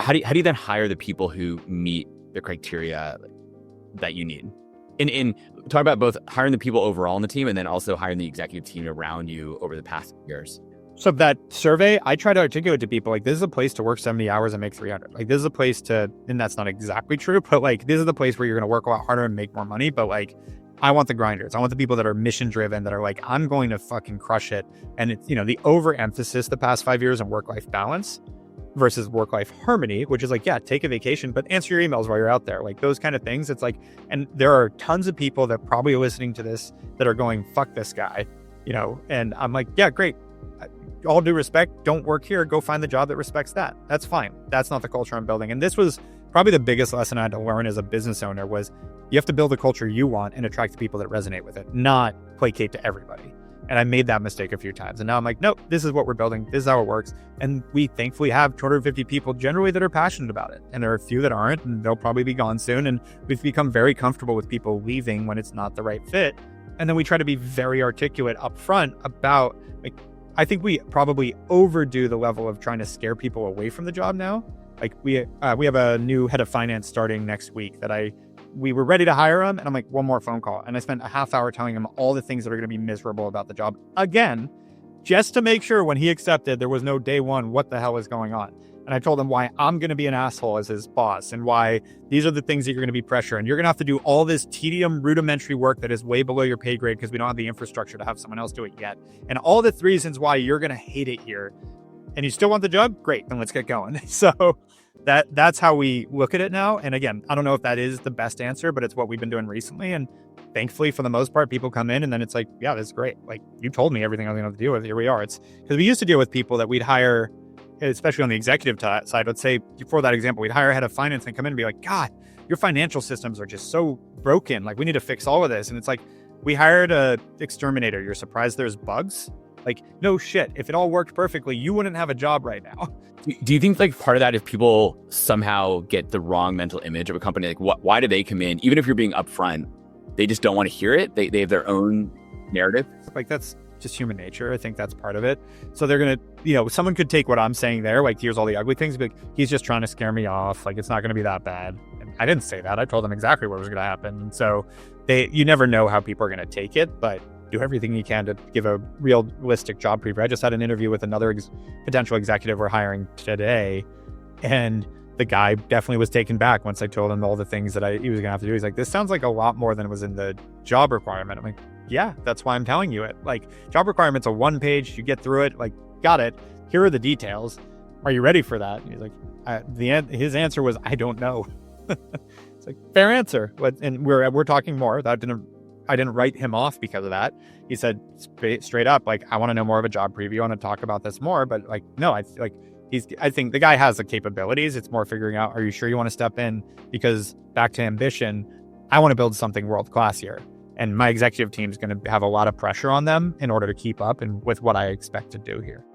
how do you then hire the people who meet the criteria that you need? In talk about both hiring the people overall on the team and then also hiring the executive team around you over the past years. So that survey, I try to articulate to people, like, this is a place to work 70 hours and make 300. Like, this is a place to, and that's not exactly true, but like, this is the place where you're going to work a lot harder and make more money. But like, I want the grinders. I want the people that are mission driven, that are like, I'm going to fucking crush it. And it's, the overemphasis the past 5 years on work-life balance versus work-life harmony, which is like, yeah, take a vacation, but answer your emails while you're out there. Like those kind of things. It's like, and there are tons of people that probably are listening to this that are going, fuck this guy, and I'm like, yeah, great. All due respect, don't work here. Go find the job that respects that. That's fine. That's not the culture I'm building. And this was probably the biggest lesson I had to learn as a business owner was you have to build a culture you want and attract the people that resonate with it, not placate to everybody. And I made that mistake a few times. And now I'm like, nope, this is what we're building. This is how it works. And we thankfully have 250 people generally that are passionate about it. And there are a few that aren't, and they'll probably be gone soon. And we've become very comfortable with people leaving when it's not the right fit. And then we try to be very articulate up front about, like, I think we probably overdo the level of trying to scare people away from the job now. Like we have a new head of finance starting next week that we were ready to hire him. And I'm like, one more phone call. And I spent a half hour telling him all the things that are going to be miserable about the job again, just to make sure when he accepted, there was no day one, what the hell is going on? And I told him why I'm going to be an asshole as his boss and why these are the things that you're going to be pressuring. You're going to have to do all this tedium, rudimentary work that is way below your pay grade because we don't have the infrastructure to have someone else do it yet. And all the reasons why you're going to hate it here. And you still want the job? Great, then let's get going. So that's how we look at it now. And again, I don't know if that is the best answer, but it's what we've been doing recently. And thankfully, for the most part, people come in and then it's like, yeah, this is great. Like you told me everything I was going to have to deal with. Here we are. It's because we used to deal with people that we'd hire, especially on the executive side. Let's say for that example, we'd hire a head of finance and come in and be like, God, your financial systems are just so broken. Like we need to fix all of this. And it's like, we hired a exterminator. You're surprised there's bugs? Like, no shit. If it all worked perfectly, you wouldn't have a job right now. Do you think like part of that, if people somehow get the wrong mental image of a company, like why do they come in? Even if you're being upfront, they just don't want to hear it. They have their own narrative. Like that's just human nature. I think that's part of it. So they're going to, someone could take what I'm saying there, like here's all the ugly things, but he's just trying to scare me off. Like it's not going to be that bad. And I didn't say that. I told them exactly what was going to happen. And so you never know how people are going to take it, but do everything you can to give a realistic job preview. I just had an interview with another potential executive we're hiring today. And the guy definitely was taken back once I told him all the things that he was going to have to do. He's like, this sounds like a lot more than was in the job requirement. I'm like, yeah, that's why I'm telling you it. Like job requirements are 1 page. You get through it. Like, got it. Here are the details. Are you ready for that? And he's like, his answer was, I don't know. It's like, fair answer. And we're talking more. I didn't write him off because of that. He said straight up, like, I want to know more of a job preview. I want to talk about this more. But like, no, I think the guy has the capabilities. It's more figuring out, are you sure you want to step in? Because back to ambition, I want to build something world-class here. And my executive team is going to have a lot of pressure on them in order to keep up and with what I expect to do here.